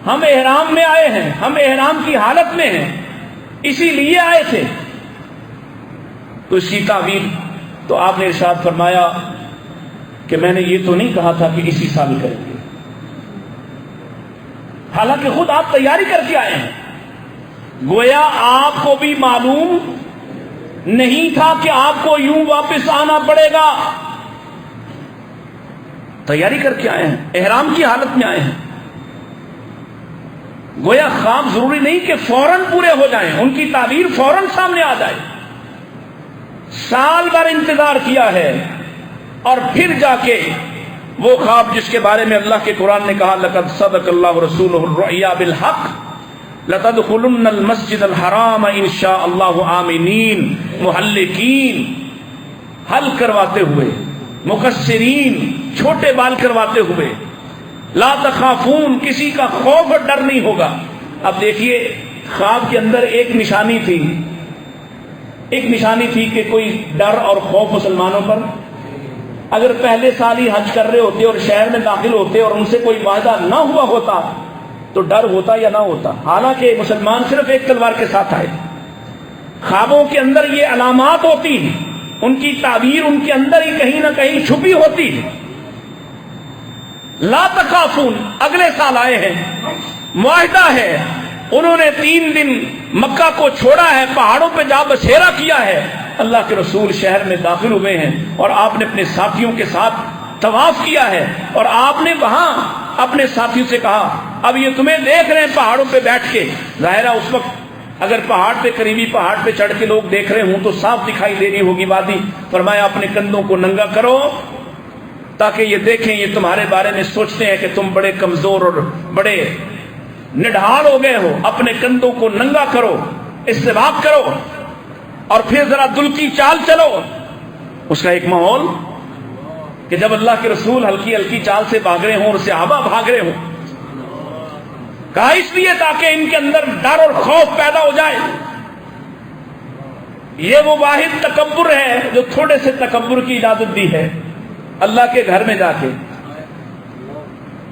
ہم احرام میں آئے ہیں، ہم احرام کی حالت میں ہیں، اسی لیے آئے تھے۔ تو اس کی تعبیر تو آپ نے ارشاد فرمایا کہ میں نے یہ تو نہیں کہا تھا کہ اسی سال کریں گے، حالانکہ خود آپ تیاری کر کے آئے ہیں، گویا آپ کو بھی معلوم نہیں تھا کہ آپ کو یوں واپس آنا پڑے گا، تیاری کر کے آئے ہیں، احرام کی حالت میں آئے ہیں۔ گویا خواب ضروری نہیں کہ فوراً پورے ہو جائیں، ان کی تعبیر فوراً سامنے آ جائے، سال بھر انتظار کیا ہے، اور پھر جا کے وہ خواب جس کے بارے میں اللہ کے قرآن نے کہا لقد صدق اللہ رسولہ الرؤیا بالحق لتدخلن المسجد الحرام ان شاء اللہ آمنین محلقین، حل کرواتے ہوئے مقصرین چھوٹے بال کرواتے ہوئے، لا تخافون کسی کا خوف اور ڈر نہیں ہوگا۔ اب دیکھیے خواب کے اندر ایک نشانی تھی کہ کوئی ڈر اور خوف مسلمانوں پر، اگر پہلے سال ہی حج کر رہے ہوتے اور شہر میں داخل ہوتے اور ان سے کوئی معاہدہ نہ ہوا ہوتا تو ڈر ہوتا یا نہ ہوتا؟ حالانکہ مسلمان صرف ایک تلوار کے ساتھ آئے۔ خوابوں کے اندر یہ علامات ہوتی ہیں، ان کی تعبیر ان کے اندر ہی کہیں نہ کہیں چھپی ہوتی ہے۔ لا تخافون اگلے سال آئے ہیں، معاہدہ ہے، انہوں نے 3 دن مکہ کو چھوڑا ہے، پہاڑوں پہ جا بسیرا کیا ہے، اللہ کے رسول شہر میں داخل ہوئے ہیں اور آپ نے اپنے ساتھیوں کے ساتھ طواف کیا ہے، اور آپ نے وہاں اپنے ساتھیوں سے کہا اب یہ تمہیں دیکھ رہے ہیں پہاڑوں پہ بیٹھ کے، ظاہرہ اس وقت اگر پہاڑ پہ قریبی پہاڑ پہ چڑھ کے لوگ دیکھ رہے ہوں تو صاف دکھائی دے رہی ہوگی وادی، فرمایا اپنے کندھوں کو ننگا کرو تاکہ یہ دیکھیں یہ تمہارے بارے میں سوچتے ہیں کہ تم بڑے کمزور اور بڑے نڈھال ہو گئے ہو، اپنے کندھوں کو ننگا کرو، استباق کرو اور پھر ذرا دل کی چال چلو۔ اس کا ایک ماحول کہ جب اللہ کے رسول ہلکی ہلکی چال سے بھاگ رہے ہوں اور صحابہ بھاگ رہے ہوں، کہا اس لیے تاکہ ان کے اندر ڈر اور خوف پیدا ہو جائے۔ یہ وہ واحد تکبر ہے جو تھوڑے سے تکبر کی اجازت دی ہے اللہ کے گھر میں جا کے۔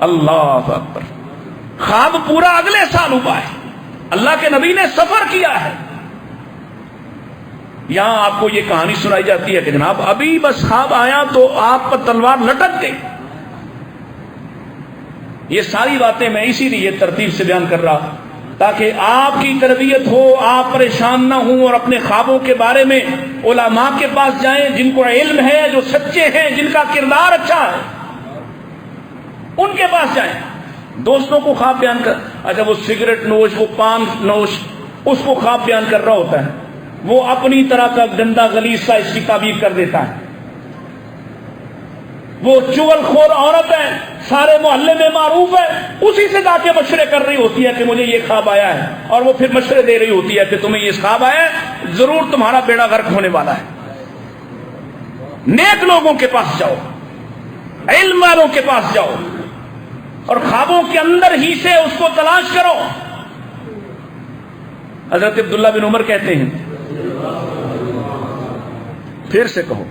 اللہ اکبر، خواب پورا اگلے سال ہوا ہے، اللہ کے نبی نے سفر کیا ہے۔ یہاں آپ کو یہ کہانی سنائی جاتی ہے کہ جناب ابھی بس خواب آیا تو آپ پر تلوار لٹک گئی۔ یہ ساری باتیں میں اسی لیے ترتیب سے بیان کر رہا تاکہ آپ کی تربیت ہو، آپ پریشان نہ ہوں اور اپنے خوابوں کے بارے میں علماء کے پاس جائیں جن کو علم ہے، جو سچے ہیں، جن کا کردار اچھا ہے، ان کے پاس جائیں۔ دوستوں کو خواب بیان کر، اچھا وہ سگریٹ نوش، وہ پان نوش، اس کو خواب بیان کر رہا ہوتا ہے، وہ اپنی طرح کا گندا غلیظ سا اس کی تعبیر کر دیتا ہے۔ وہ چغل خور عورت ہے، سارے محلے میں معروف ہے، اسی سے جا کے مشورے کر رہی ہوتی ہے کہ مجھے یہ خواب آیا ہے، اور وہ پھر مشورے دے رہی ہوتی ہے کہ تمہیں یہ خواب آیا ہے، ضرور تمہارا بیڑا غرق ہونے والا ہے۔ نیک لوگوں کے پاس جاؤ، علم والوں کے پاس جاؤ اور خوابوں کے اندر ہی سے اس کو تلاش کرو۔ حضرت عبداللہ بن عمر کہتے ہیں، پھر سے کہو،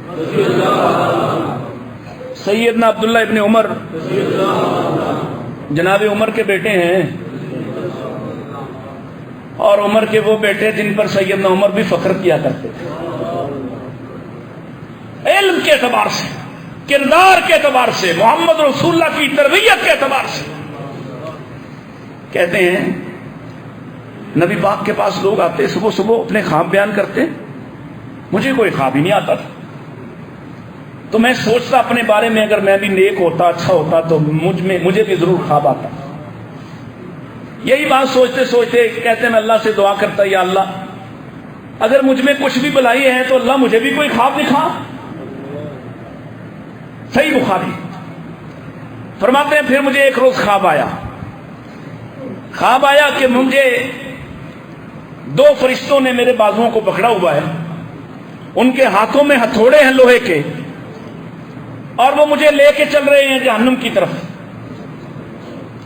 سیدنا عبداللہ ابن عمر جناب عمر کے بیٹے ہیں، اور عمر کے وہ بیٹے جن پر سیدنا عمر بھی فخر کیا کرتے تھے، علم کے اعتبار سے، کردار کے اعتبار سے، محمد رسول اللہ کی تربیت کے اعتبار سے۔ کہتے ہیں نبی پاک کے پاس لوگ آتے، صبح صبح اپنے خواب بیان کرتے، مجھے کوئی خواب ہی نہیں آتا تھا، تو میں سوچتا اپنے بارے میں اگر میں بھی نیک ہوتا، اچھا ہوتا تو مجھے بھی ضرور خواب آتا۔ یہی بات سوچتے سوچتے کہتے میں اللہ سے دعا کرتا، یا اللہ اگر مجھ میں کچھ بھی بلائی ہے تو اللہ مجھے بھی کوئی خواب دکھا۔ صحیح بخاری فرماتے ہیں پھر مجھے ایک روز خواب آیا کہ مجھے 2 فرشتوں نے میرے بازوؤں کو پکڑا ہوا ہے، ان کے ہاتھوں میں ہتھوڑے ہیں لوہے کے، اور وہ مجھے لے کے چل رہے ہیں جہنم کی طرف۔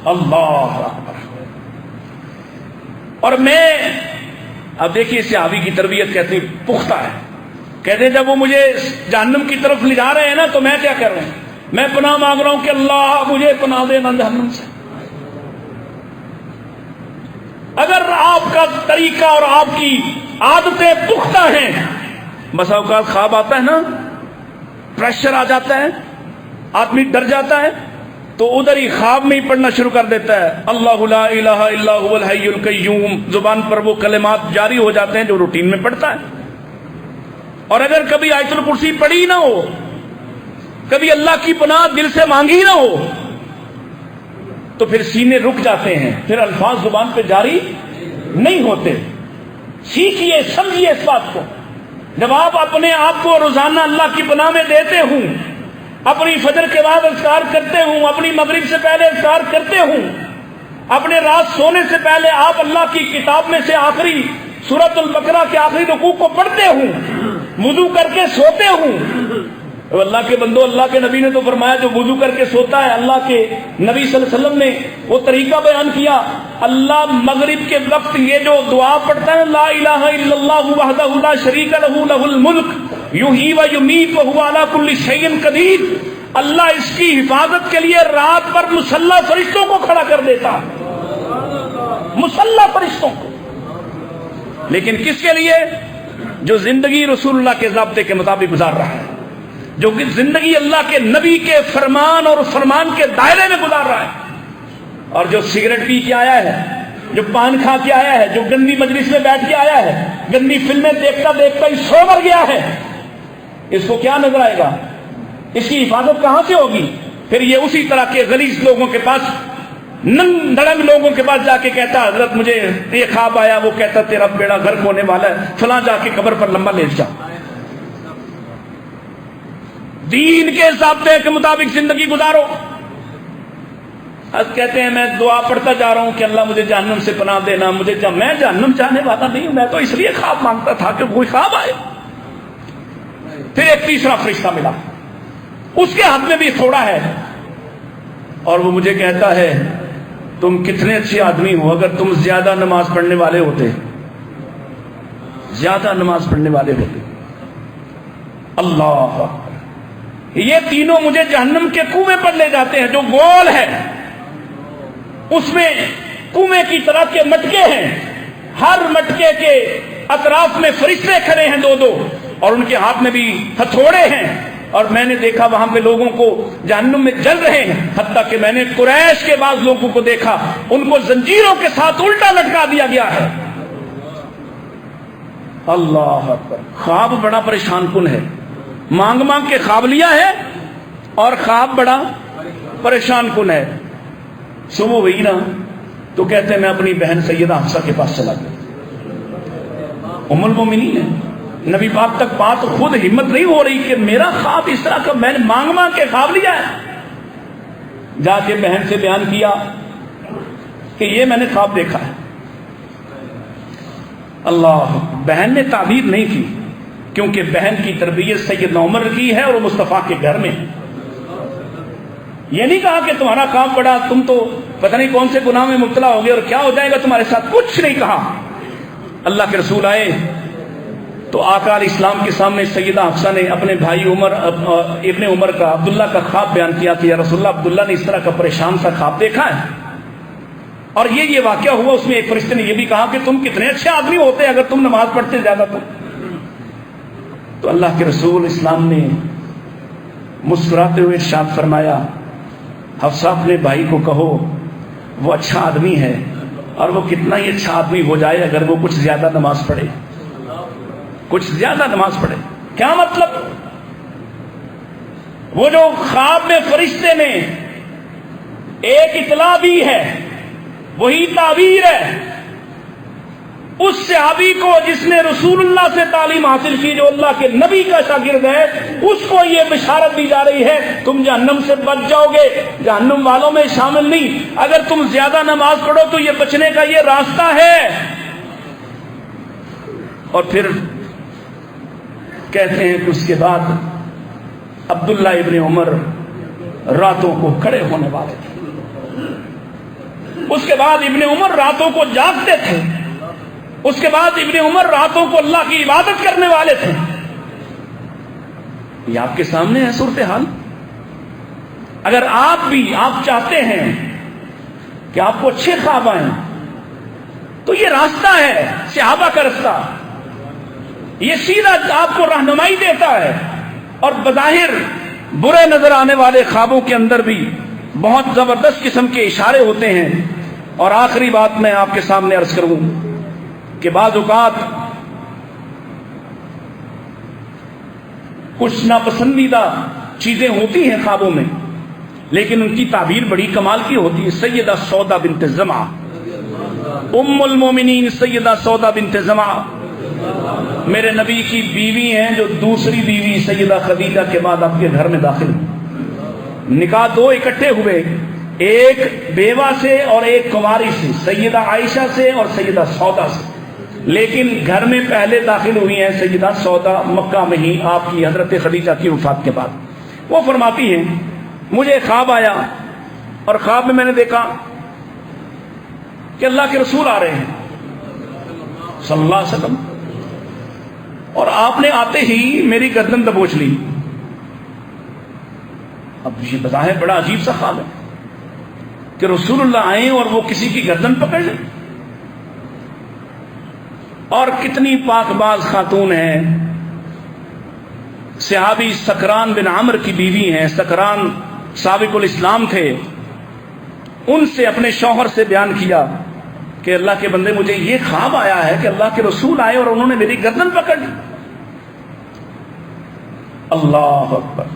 اللہ اکبر۔ اور میں اب دیکھیے صحابی کی تربیت کہتے پختہ ہے، کہتے جب وہ مجھے جہنم کی طرف لے جا رہے ہیں نا تو میں کیا کر رہا ہوں، میں پناہ مانگ رہا ہوں کہ اللہ مجھے پناہ دینا جہنم سے۔ اگر آپ کا طریقہ اور آپ کی عادتیں پختہ ہیں، بسا اوقات خواب آتا ہے نا، پریشر آ جاتا ہے، آدمی ڈر جاتا ہے تو ادھر ہی خواب میں ہی پڑھنا شروع کر دیتا ہے، اللہ لا الہ الا هو الحی القیوم، زبان پر وہ کلمات جاری ہو جاتے ہیں جو روٹین میں پڑھتا ہے۔ اور اگر کبھی آیت الکرسی پڑھی نہ ہو، کبھی اللہ کی پناہ دل سے مانگی نہ ہو، تو پھر سینے رک جاتے ہیں، پھر الفاظ زبان پہ جاری نہیں ہوتے۔ سیکھیے، سمجھیے اس بات کو۔ جب آپ اپنے آپ کو روزانہ اللہ کی پناہ میں دیتے ہوں، اپنی فجر کے بعد اذکار کرتے ہوں، اپنی مغرب سے پہلے اذکار کرتے ہوں، اپنے رات سونے سے پہلے آپ اللہ کی کتاب میں سے آخری سورۃ البقرہ کے آخری رکوع کو پڑھتے ہوں، وضو کر کے سوتے ہوں، اللہ کے بندو، اللہ کے نبی نے تو فرمایا جو وضو کر کے سوتا ہے، اللہ کے نبی صلی اللہ علیہ وسلم نے وہ طریقہ بیان کیا، اللہ مغرب کے وقت یہ جو دعا پڑھتا ہے لا الہ الا اللہ وحدہ لا شریک لہ لہ الملک یحیی و یمیت وہو علی کل شیء قدیر، اللہ اس کی حفاظت کے لیے رات پر مسلح فرشتوں کو کھڑا کر دیتا، مسلح فرشتوں کو، لیکن کس کے لیے؟ جو زندگی رسول اللہ کے ضابطے کے مطابق گزار رہا ہے، جو کہ زندگی اللہ کے نبی کے فرمان اور فرمان کے دائرے میں گزار رہا ہے، اور جو سگریٹ پی کے آیا ہے، جو پان کھا کے آیا ہے، جو گندی مجلس میں بیٹھ کے آیا ہے، گندی فلمیں دیکھتا دیکھتا ہی سو مر گیا ہے، اس کو کیا نظر آئے گا؟ اس کی حفاظت کہاں سے ہوگی؟ پھر یہ اسی طرح کے غلیظ لوگوں کے پاس، ننگ دڑنگ لوگوں کے پاس جا کے کہتا حضرت مجھے یہ خواب آیا، وہ کہتا تیرا بیڑا غرق ہونے والا ہے، فلاں جا کے قبر پر لمبا لیٹ جا۔ دین کے ضابطے کے مطابق زندگی گزارو۔ کہتے ہیں میں دعا پڑھتا جا رہا ہوں کہ اللہ مجھے جہنم سے پناہ دینا، میں جہنم جانے والا نہیں ہوں، میں تو اس لیے خواب مانگتا تھا کہ کوئی خواب آئے۔ پھر ایک تیسرا فرشتہ ملا، اس کے ہاتھ میں بھی تھوڑا ہے، اور وہ مجھے کہتا ہے تم کتنے اچھے آدمی ہو، اگر تم زیادہ نماز پڑھنے والے ہوتے، زیادہ نماز پڑھنے والے ہوتے۔ اللہ، یہ تینوں مجھے جہنم کے کنویں پر لے جاتے ہیں جو گول ہے، اس میں کنویں کی طرح کے مٹکے ہیں، ہر مٹکے کے اطراف میں فرشتے کھڑے ہیں دو دو، اور ان کے ہاتھ میں بھی ہتھوڑے ہیں، اور میں نے دیکھا وہاں پہ لوگوں کو جہنم میں جل رہے ہیں، حتیٰ کہ میں نے قریش کے بعض لوگوں کو دیکھا ان کو زنجیروں کے ساتھ الٹا لٹکا دیا گیا ہے۔ اللہ اکبر، خواب بڑا پریشان کن ہے، مانگ مانگ کے خواب لیا ہے اور خواب بڑا پریشان کن ہے۔ صبح ہوئی نا تو کہتے ہیں میں اپنی بہن سیدہ حفصہ کے پاس چلا گیا، ام المومنین ہے، نبی پاک تک بات خود ہمت نہیں ہو رہی کہ میرا خواب اس طرح کا، میں نے مانگ مانگ کے خواب لیا ہے۔ جا کے بہن سے بیان کیا کہ یہ میں نے خواب دیکھا ہے۔ اللہ، بہن نے تعبیر نہیں کی کیونکہ بہن کی تربیت سیدنا عمر کی ہے اور وہ مصطفیٰ کے گھر میں۔ یہ نہیں کہا کہ تمہارا کام پڑا، تم تو پتہ نہیں کون سے گناہ میں مبتلا ہو گئے اور کیا ہو جائے گا تمہارے ساتھ، کچھ نہیں کہا۔ اللہ کے رسول آئے تو آقا علیہ السلام کے سامنے سیدہ حفصہ نے اپنے بھائی ابن عمر کا، عبداللہ کا خواب بیان کیا کہ یا رسول اللہ عبداللہ نے اس طرح کا پریشان سا خواب دیکھا ہے، اور یہ واقعہ ہوا۔ اس میں ایک فرشتے نے یہ بھی کہا کہ تم کتنے اچھے آدمی ہوتے اگر تم نماز پڑھتے زیادہ تو اللہ کے رسول اسلام نے مسکراتے ہوئے ارشاد فرمایا حفصہ اپنے بھائی کو کہو وہ اچھا آدمی ہے، اور وہ کتنا ہی اچھا آدمی ہو جائے اگر وہ کچھ زیادہ نماز پڑھے، کچھ زیادہ نماز پڑھے۔ کیا مطلب؟ وہ جو خواب میں فرشتے نے ایک اطلاع دی ہے وہی تعبیر ہے۔ اس صحابی کو جس نے رسول اللہ سے تعلیم حاصل کی، جو اللہ کے نبی کا شاگرد ہے، اس کو یہ بشارت دی جا رہی ہے تم جہنم سے بچ جاؤ گے، جہنم والوں میں شامل نہیں۔ اگر تم زیادہ نماز پڑھو تو یہ بچنے کا یہ راستہ ہے۔ اور پھر کہتے ہیں کہ اس کے بعد عبداللہ ابن عمر راتوں کو کھڑے ہونے والے تھے، اس کے بعد ابن عمر راتوں کو جاگتے تھے، اس کے بعد ابن عمر راتوں کو اللہ کی عبادت کرنے والے تھے۔ یہ آپ کے سامنے ہے صورتحال۔ اگر آپ چاہتے ہیں کہ آپ کو اچھے خواب آئیں تو یہ راستہ ہے صحابہ کا راستہ، یہ سیدھا آپ کو رہنمائی دیتا ہے، اور بظاہر برے نظر آنے والے خوابوں کے اندر بھی بہت زبردست قسم کے اشارے ہوتے ہیں۔ اور آخری بات میں آپ کے سامنے عرض کروں کہ بعض اوقات کچھ ناپسندیدہ چیزیں ہوتی ہیں خوابوں میں، لیکن ان کی تعبیر بڑی کمال کی ہوتی ہے۔ سیدہ سودا بنت زمعہ، ام المومنین سیدہ سودا بنت زمعہ میرے نبی کی بیوی ہیں، جو دوسری بیوی سیدہ خدیجہ کے بعد آپ کے گھر میں داخل ہوئی۔ نکاح دو اکٹھے ہوئے، ایک بیوہ سے اور ایک کنواری سے، سیدہ عائشہ سے اور سیدہ سودا سے۔ لیکن گھر میں پہلے داخل ہوئی ہیں سیدہ سودا، مکہ میں ہی آپ کی حضرت خدیجہ کی وفات کے بعد۔ وہ فرماتی ہیں مجھے خواب آیا اور خواب میں نے دیکھا کہ اللہ کے رسول آ رہے ہیں صلی اللہ علیہ وسلم، اور آپ نے آتے ہی میری گردن دبوچ لی۔ اب یہ بظاہر بڑا عجیب سا خواب ہے کہ رسول اللہ آئیں اور وہ کسی کی گردن پکڑ لیں۔ اور کتنی پاک باز خاتون ہیں، صحابی سکران بن عمر کی بیوی ہیں، سکران سابق الاسلام تھے، ان سے اپنے شوہر سے بیان کیا کہ اللہ کے بندے مجھے یہ خواب آیا ہے کہ اللہ کے رسول آئے اور انہوں نے میری گردن پکڑ لی۔ اللہ اکبر!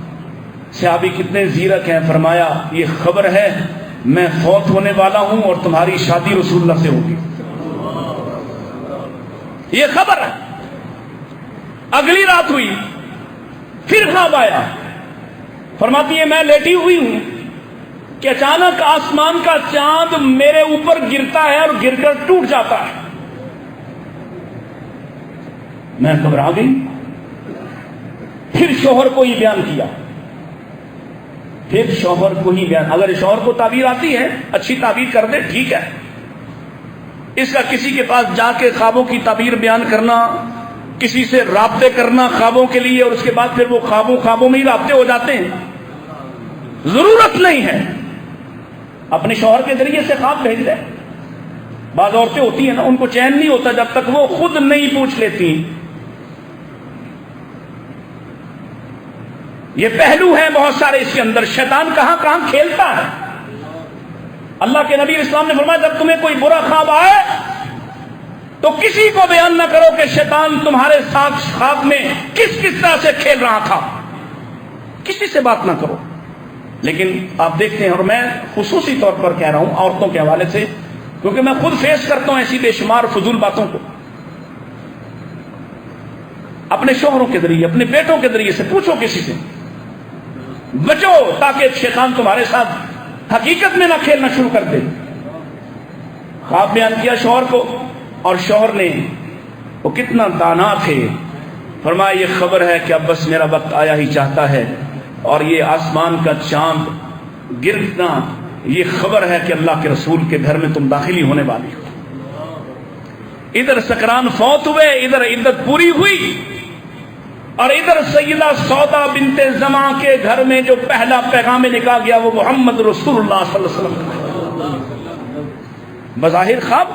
صحابی کتنے زیرک ہیں، فرمایا یہ خبر ہے میں فوت ہونے والا ہوں اور تمہاری شادی رسول اللہ سے ہوگی، یہ خبر ہے۔ اگلی رات ہوئی، پھر خواب آیا، فرماتی ہے میں لیٹی ہوئی ہوں کہ اچانک آسمان کا چاند میرے اوپر گرتا ہے اور گر کر ٹوٹ جاتا ہے۔ میں گھبرا گئی، پھر شوہر کو ہی بیان کیا، پھر شوہر کو ہی بیان۔ اگر شوہر کو تعبیر آتی ہے اچھی تعبیر کر دے ٹھیک ہے، اس کا کسی کے پاس جا کے خوابوں کی تعبیر بیان کرنا، کسی سے رابطے کرنا خوابوں کے لیے، اور اس کے بعد پھر وہ خوابوں میں ہی رابطے ہو جاتے ہیں، ضرورت نہیں ہے۔ اپنے شوہر کے ذریعے سے خواب بھیج دیں۔ بعض عورتیں ہوتی ہیں نا، ان کو چین نہیں ہوتا جب تک وہ خود نہیں پوچھ لیتی۔ یہ پہلو ہیں بہت سارے اس کے اندر، شیطان کہاں کہاں کھیلتا ہے۔ اللہ کے نبی اسلام نے فرمایا جب تمہیں کوئی برا خواب آئے تو کسی کو بیان نہ کرو کہ شیطان تمہارے ساتھ خواب میں کس کس طرح سے کھیل رہا تھا، کسی سے بات نہ کرو۔ لیکن آپ دیکھتے ہیں، اور میں خصوصی طور پر کہہ رہا ہوں عورتوں کے حوالے سے، کیونکہ میں خود فیس کرتا ہوں ایسی بے شمار فضول باتوں کو، اپنے شوہروں کے ذریعے، اپنے بیٹوں کے ذریعے سے پوچھو، کسی سے بچو تاکہ شیطان تمہارے ساتھ حقیقت میں نہ کھیلنا شروع کر دے۔ خواب بیان کیا شوہر کو، اور شوہر نے، وہ کتنا دانا تھے، فرمایا یہ خبر ہے کہ اب بس میرا وقت آیا ہی چاہتا ہے، اور یہ آسمان کا چاند گرنا یہ خبر ہے کہ اللہ کے رسول کے گھر میں تم داخلی ہونے والی ہو۔ ادھر سکران فوت ہوئے، ادھر عدت پوری ہوئی، اور ادھر سیدہ سودا بنت زماں کے گھر میں جو پہلا پیغام نکال گیا وہ محمد رسول اللہ صلی اللہ علیہ وسلم کا۔ بظاہر خواب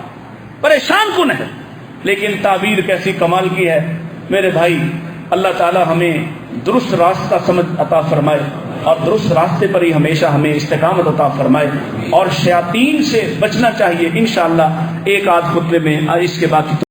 پریشان کن ہے، لیکن تعبیر کیسی کمال کی ہے میرے بھائی۔ اللہ تعالی ہمیں درست راستہ سمجھ عطا فرمائے، اور درست راستے پر ہی ہمیشہ ہمیں استقامت عطا فرمائے، اور شیاطین سے بچنا چاہیے۔ انشاءاللہ ایک آدھ خطبے میں اس کے باقی